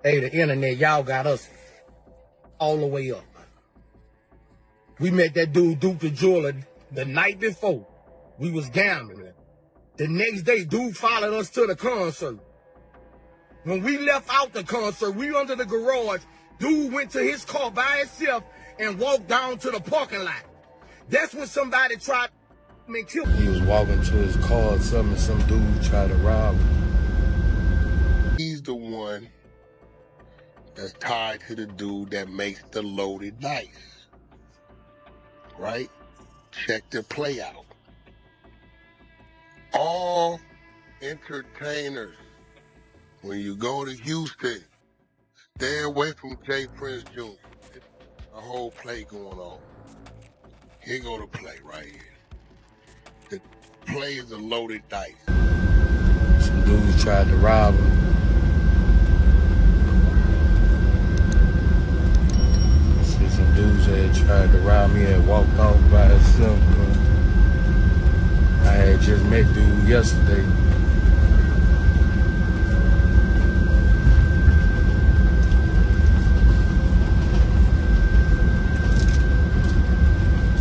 Hey, the internet, y'all got us all the way up. We met that dude, Duke the Jeweler, the night before. We was gambling. The next day, dude followed us to the concert. When we left out the concert, we under the garage. Dude went to his car by himself and walked down to the parking lot. That's when somebody tried to kill him. He was walking to his car or something, and some dude tried to rob him. He's the one that's tied to the dude that makes the loaded dice. Right? Check the play out. All entertainers, when you go to Houston, stay away from J. Prince Jr. A whole play going on. Here go the play right here. The play is a loaded dice. Some dudes tried to rob him. See, some dudes had tried to rob me and walked off by himself. I had just met dude yesterday.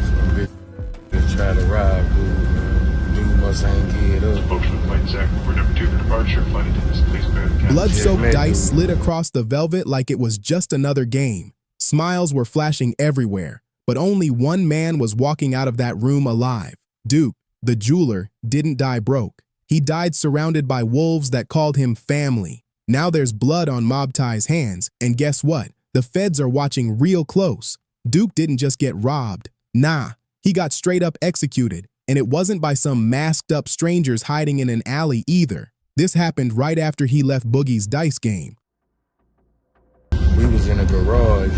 Some bitch tried to rob dude, man. Dude must ain't get up. Spokesman Flight Zach, we're number 2 for departure. Flight attendants, please bear the count. Blood-soaked dice slid across the velvet like it was just another game. Smiles were flashing everywhere, but only one man was walking out of that room alive. Duke, the jeweler, didn't die broke. He died surrounded by wolves that called him family. Now there's blood on Mob Ty's hands, and guess what? The feds are watching real close. Duke didn't just get robbed. Nah, he got straight up executed, and it wasn't by some masked up strangers hiding in an alley either. This happened right after he left Boogie's dice game. We was in a garage.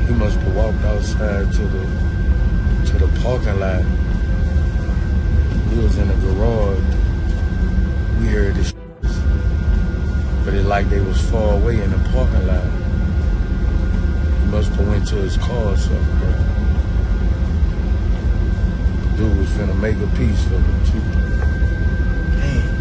He must have walked outside to the parking lot. We was in the garage. We heard this, but it like they was far away in the parking lot. He must have went to his car or something. Dude was finna make a piece of him too. Damn.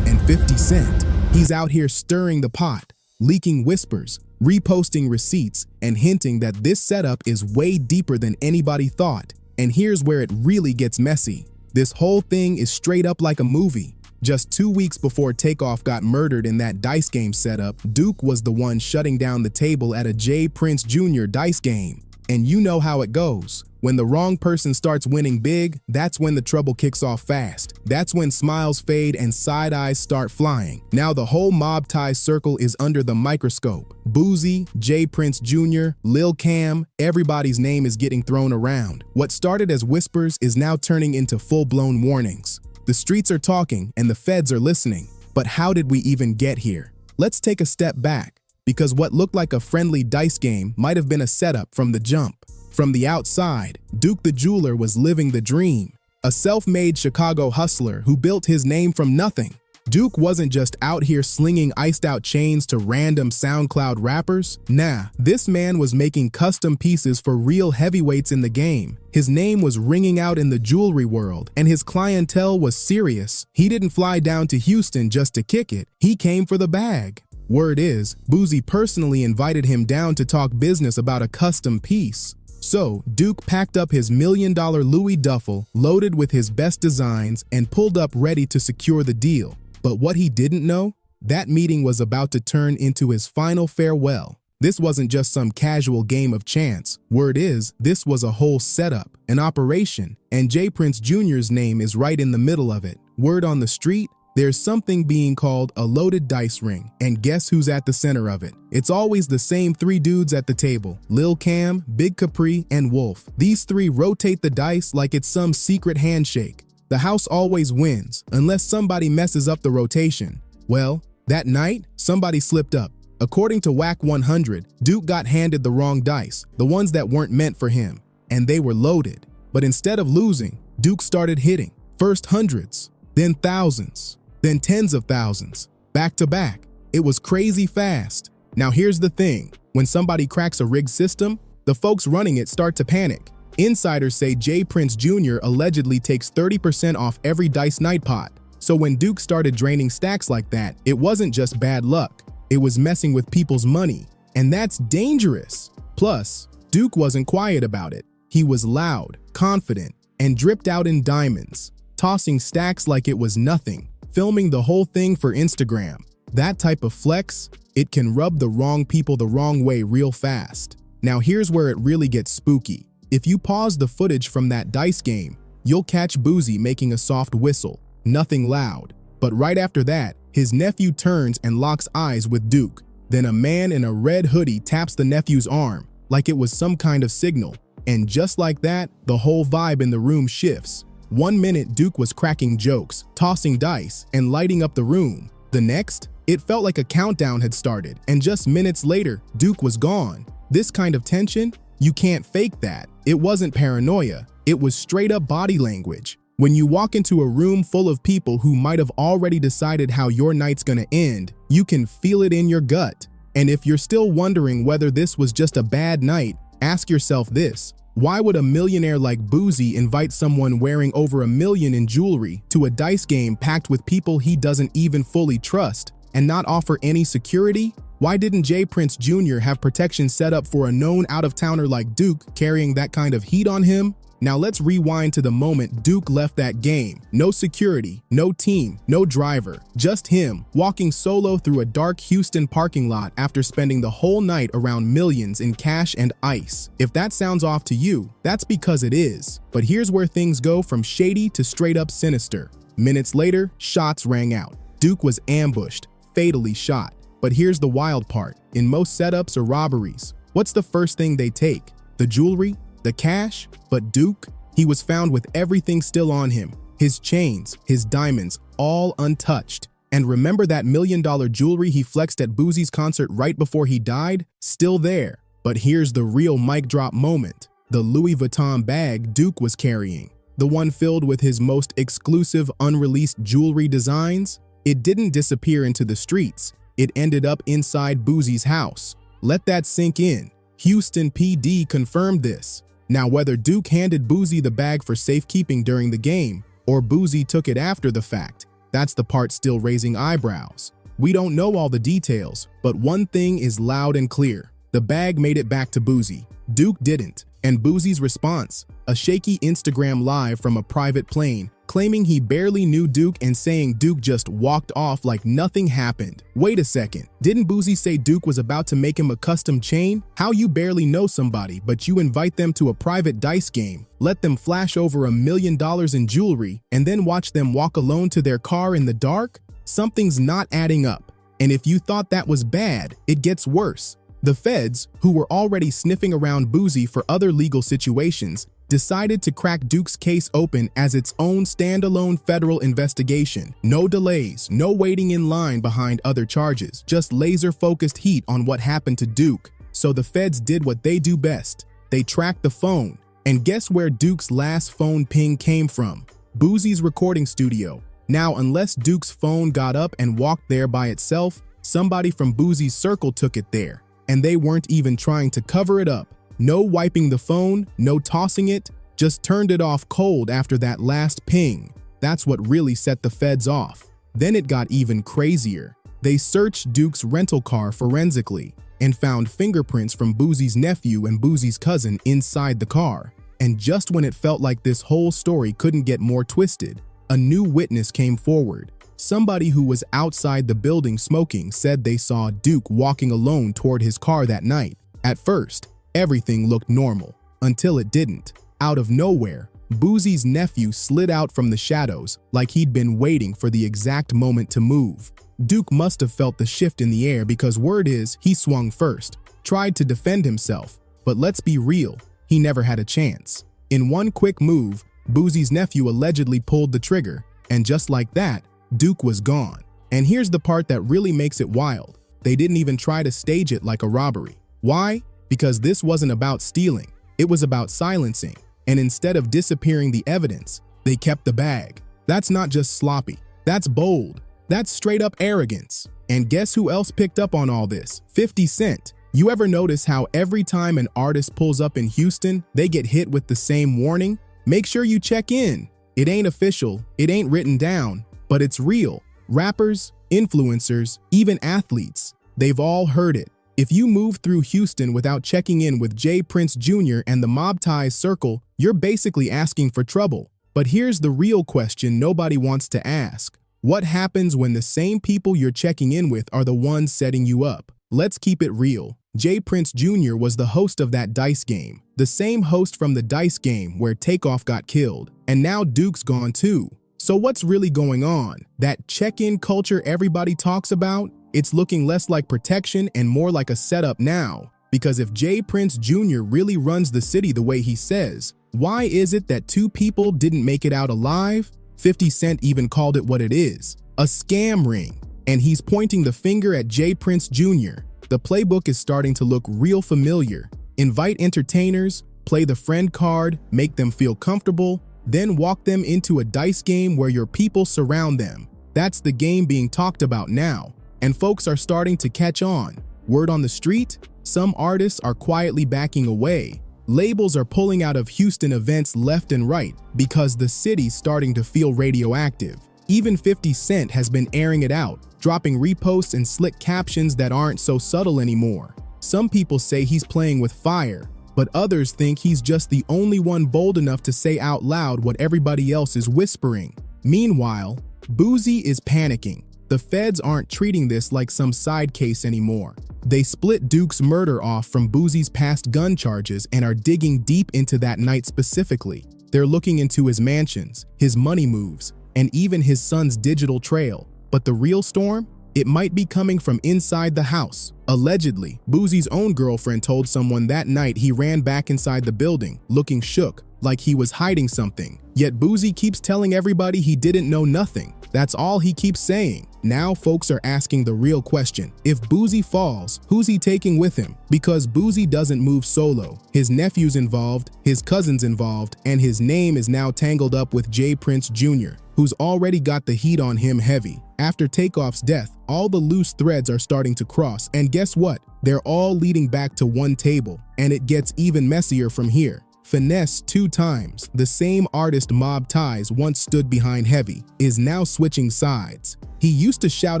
And 50 Cent, he's out here stirring the pot, leaking whispers, reposting receipts, and hinting that this setup is way deeper than anybody thought. And here's where it really gets messy. This whole thing is straight up like a movie. Just 2 weeks before Takeoff got murdered in that dice game setup, Duke was the one shutting down the table at a J. Prince Jr. dice game. And you know how it goes. When the wrong person starts winning big, that's when the trouble kicks off fast. That's when smiles fade and side eyes start flying. Now the whole Mob Ty circle is under the microscope. Boosie, J. Prince Jr., Lil Cam, everybody's name is getting thrown around. What started as whispers is now turning into full-blown warnings. The streets are talking and the feds are listening. But how did we even get here? Let's take a step back, because what looked like a friendly dice game might have been a setup from the jump. From the outside, Duke the Jeweler was living the dream, a self-made Chicago hustler who built his name from nothing. Duke wasn't just out here slinging iced-out chains to random SoundCloud rappers. Nah, this man was making custom pieces for real heavyweights in the game. His name was ringing out in the jewelry world, and his clientele was serious. He didn't fly down to Houston just to kick it. He came for the bag. Word is, Boosie personally invited him down to talk business about a custom piece. So, Duke packed up his $1 million Louis duffel, loaded with his best designs, and pulled up ready to secure the deal. But what he didn't know? That meeting was about to turn into his final farewell. This wasn't just some casual game of chance. Word is, this was a whole setup, an operation, and J. Prince Jr.'s name is right in the middle of it. Word on the street? There's something being called a loaded dice ring, and guess who's at the center of it? It's always the same 3 dudes at the table: Lil Cam, Big Capri, and Wolf. These 3 rotate the dice like it's some secret handshake. The house always wins, unless somebody messes up the rotation. Well, that night, somebody slipped up. According to Whack 100, Duke got handed the wrong dice, the ones that weren't meant for him, and they were loaded. But instead of losing, Duke started hitting. First hundreds, then thousands, then tens of thousands, back to back. It was crazy fast. Now here's the thing, when somebody cracks a rigged system, the folks running it start to panic. Insiders say J. Prince Jr. allegedly takes 30% off every dice night pot. So when Duke started draining stacks like that, it wasn't just bad luck. It was messing with people's money, and that's dangerous. Plus, Duke wasn't quiet about it. He was loud, confident, and dripped out in diamonds, tossing stacks like it was nothing, filming the whole thing for Instagram. That type of flex, it can rub the wrong people the wrong way real fast. Now here's where it really gets spooky. If you pause the footage from that dice game, you'll catch Boosie making a soft whistle, nothing loud. But right after that, his nephew turns and locks eyes with Duke. Then a man in a red hoodie taps the nephew's arm, like it was some kind of signal. And just like that, the whole vibe in the room shifts. 1 minute, Duke was cracking jokes, tossing dice, and lighting up the room. The next, it felt like a countdown had started, and just minutes later, Duke was gone. This kind of tension, you can't fake that. It wasn't paranoia, it was straight up body language. When you walk into a room full of people who might have already decided how your night's gonna end, you can feel it in your gut. And if you're still wondering whether this was just a bad night, ask yourself this: why would a millionaire like Boosie invite someone wearing over $1 million in jewelry to a dice game packed with people he doesn't even fully trust and not offer any security? Why didn't J. Prince Jr. have protection set up for a known out-of-towner like Duke carrying that kind of heat on him? Now let's rewind to the moment Duke left that game. No security, no team, no driver, just him walking solo through a dark Houston parking lot after spending the whole night around millions in cash and ice. If that sounds off to you, that's because it is. But here's where things go from shady to straight up sinister. Minutes later, shots rang out. Duke was ambushed, fatally shot. But here's the wild part. In most setups or robberies, what's the first thing they take? The jewelry? The cash? But Duke, he was found with everything still on him. His chains, his diamonds, all untouched. And remember that $1 million jewelry he flexed at Boosie's concert right before he died? Still there. But here's the real mic drop moment. The Louis Vuitton bag Duke was carrying, the one filled with his most exclusive unreleased jewelry designs, it didn't disappear into the streets. It ended up inside Boosie's house. Let that sink in. Houston PD confirmed this. Now, whether Duke handed Boosie the bag for safekeeping during the game, or Boosie took it after the fact, that's the part still raising eyebrows. We don't know all the details, but one thing is loud and clear. The bag made it back to Boosie. Duke didn't. And Boosie's response? A shaky Instagram live from a private plane, claiming he barely knew Duke and saying Duke just walked off like nothing happened. Wait a second, didn't Boosie say Duke was about to make him a custom chain? How you barely know somebody, but you invite them to a private dice game, let them flash over $1 million in jewelry, and then watch them walk alone to their car in the dark? Something's not adding up. And if you thought that was bad, it gets worse. The feds, who were already sniffing around Boosie for other legal situations, decided to crack Duke's case open as its own standalone federal investigation. No delays, no waiting in line behind other charges, just laser-focused heat on what happened to Duke. So the feds did what they do best. They tracked the phone. And guess where Duke's last phone ping came from? Boosie's recording studio. Now, unless Duke's phone got up and walked there by itself, somebody from Boosie's circle took it there. And they weren't even trying to cover it up. No wiping the phone, no tossing it, just turned it off cold after that last ping. That's what really set the feds off. Then it got even crazier. They searched Duke's rental car forensically and found fingerprints from Boosie's nephew and Boosie's cousin inside the car. And just when it felt like this whole story couldn't get more twisted, a new witness came forward. Somebody who was outside the building smoking said they saw Duke walking alone toward his car that night. At first, everything looked normal, until it didn't. Out of nowhere, Boosie's nephew slid out from the shadows like he'd been waiting for the exact moment to move. Duke must have felt the shift in the air because word is he swung first, tried to defend himself, but let's be real, he never had a chance. In one quick move, Boosie's nephew allegedly pulled the trigger, and just like that, Duke was gone. And here's the part that really makes it wild. They didn't even try to stage it like a robbery. Why? Because this wasn't about stealing. It was about silencing. And instead of disappearing the evidence, they kept the bag. That's not just sloppy. That's bold. That's straight up arrogance. And guess who else picked up on all this? 50 Cent. You ever notice how every time an artist pulls up in Houston, they get hit with the same warning? Make sure you check in. It ain't official. It ain't written down. But it's real. Rappers, influencers, even athletes, they've all heard it. If you move through Houston without checking in with J. Prince Jr. and the Mob Ties circle, you're basically asking for trouble. But here's the real question nobody wants to ask. What happens when the same people you're checking in with are the ones setting you up? Let's keep it real. J. Prince Jr. was the host of that Dice game. The same host from the Dice game where Takeoff got killed. And now Duke's gone too. So what's really going on? That check-in culture everybody talks about? It's looking less like protection and more like a setup now. Because if J. Prince Jr. really runs the city the way he says, why is it that 2 people didn't make it out alive? 50 Cent even called it what it is, a scam ring. And he's pointing the finger at J. Prince Jr. The playbook is starting to look real familiar. Invite entertainers, play the friend card, make them feel comfortable, then walk them into a dice game where your people surround them. That's the game being talked about now. And folks are starting to catch on. Word on the street? Some artists are quietly backing away. Labels are pulling out of Houston events left and right because the city's starting to feel radioactive. Even 50 Cent has been airing it out, dropping reposts and slick captions that aren't so subtle anymore. Some people say he's playing with fire, but others think he's just the only one bold enough to say out loud what everybody else is whispering. Meanwhile, Boosie is panicking. The feds aren't treating this like some side case anymore. They split Duke's murder off from Boosie's past gun charges and are digging deep into that night specifically. They're looking into his mansions, his money moves, and even his son's digital trail. But the real storm? It might be coming from inside the house. Allegedly, Boosie's own girlfriend told someone that night he ran back inside the building, looking shook, like he was hiding something. Yet Boosie keeps telling everybody he didn't know nothing. That's all he keeps saying. Now folks are asking the real question. If Boosie falls, who's he taking with him? Because Boosie doesn't move solo. His nephew's involved, his cousin's involved, and his name is now tangled up with J. Prince Jr., who's already got the heat on him heavy. After Takeoff's death, all the loose threads are starting to cross, and guess what? They're all leading back to one table, and it gets even messier from here. Finesse 2 times, the same artist Mob Ties once stood behind Heavy, is now switching sides. He used to shout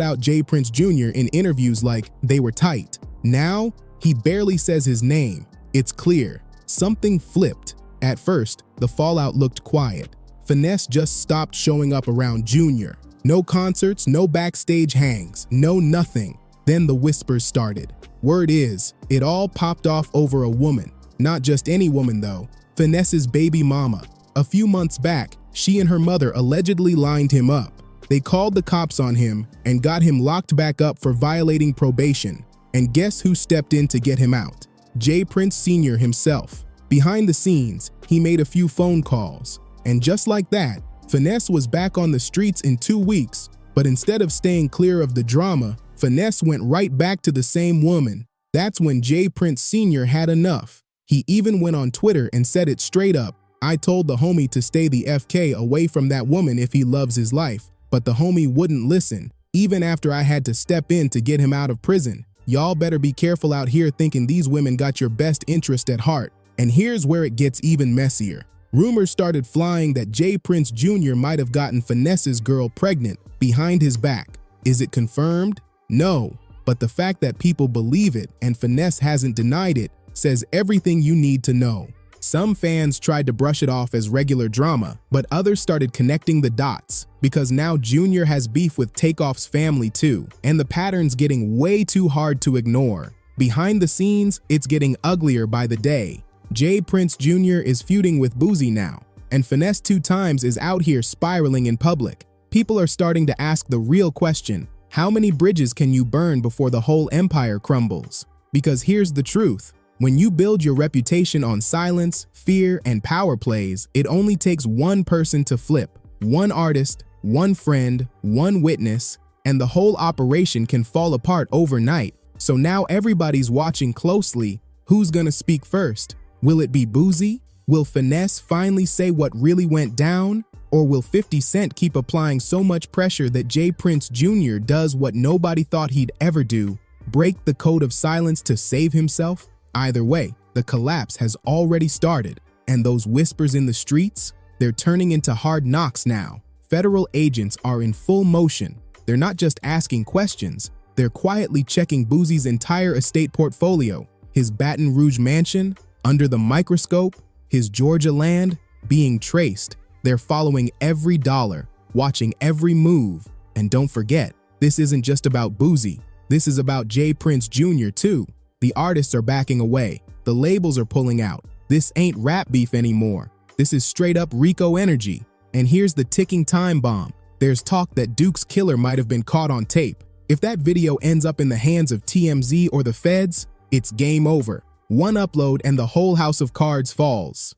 out J. Prince Jr. in interviews like they were tight. Now, he barely says his name. It's clear. Something flipped. At first, the fallout looked quiet. Finesse just stopped showing up around Jr. No concerts, no backstage hangs, no nothing. Then the whispers started. Word is, it all popped off over a woman. Not just any woman though, Finesse's baby mama. A few months back, she and her mother allegedly lined him up. They called the cops on him and got him locked back up for violating probation. And guess who stepped in to get him out? J. Prince Sr. himself. Behind the scenes, he made a few phone calls. And just like that, Finesse was back on the streets in 2 weeks. But instead of staying clear of the drama, Finesse went right back to the same woman. That's when J. Prince Sr. had enough. He even went on Twitter and said it straight up. I told the homie to stay the FK away from that woman if he loves his life. But the homie wouldn't listen, even after I had to step in to get him out of prison. Y'all better be careful out here thinking these women got your best interest at heart. And here's where it gets even messier. Rumors started flying that J. Prince Jr. might have gotten Finesse's girl pregnant behind his back. Is it confirmed? No. But the fact that people believe it and Finesse hasn't denied it says everything you need to know. Some fans tried to brush it off as regular drama, but others started connecting the dots because now Junior has beef with Takeoff's family too, and the pattern's getting way too hard to ignore. Behind the scenes, it's getting uglier by the day. J. Prince Jr. is feuding with Boosie now, and Finesse 2 times is out here spiraling in public. People are starting to ask the real question, how many bridges can you burn before the whole empire crumbles? Because here's the truth. When you build your reputation on silence, fear, and power plays, it only takes one person to flip. One artist, one friend, one witness, and the whole operation can fall apart overnight. So now everybody's watching closely. Who's gonna speak first? Will it be Boosie? Will Finesse finally say what really went down? Or will 50 Cent keep applying so much pressure that J. Prince Jr. does what nobody thought he'd ever do? Break the code of silence to save himself? Either way, the collapse has already started, and those whispers in the streets, they're turning into hard knocks now. Federal agents are in full motion. They're not just asking questions, they're quietly checking Boosie's entire estate portfolio, his Baton Rouge mansion, under the microscope, his Georgia land, being traced. They're following every dollar, watching every move. And don't forget, this isn't just about Boosie. This is about J. Prince Jr. too. The artists are backing away. The labels are pulling out. This ain't rap beef anymore. This is straight up Rico energy. And here's the ticking time bomb. There's talk that Duke's killer might have been caught on tape. If that video ends up in the hands of TMZ or the feds, it's game over. One upload and the whole house of cards falls.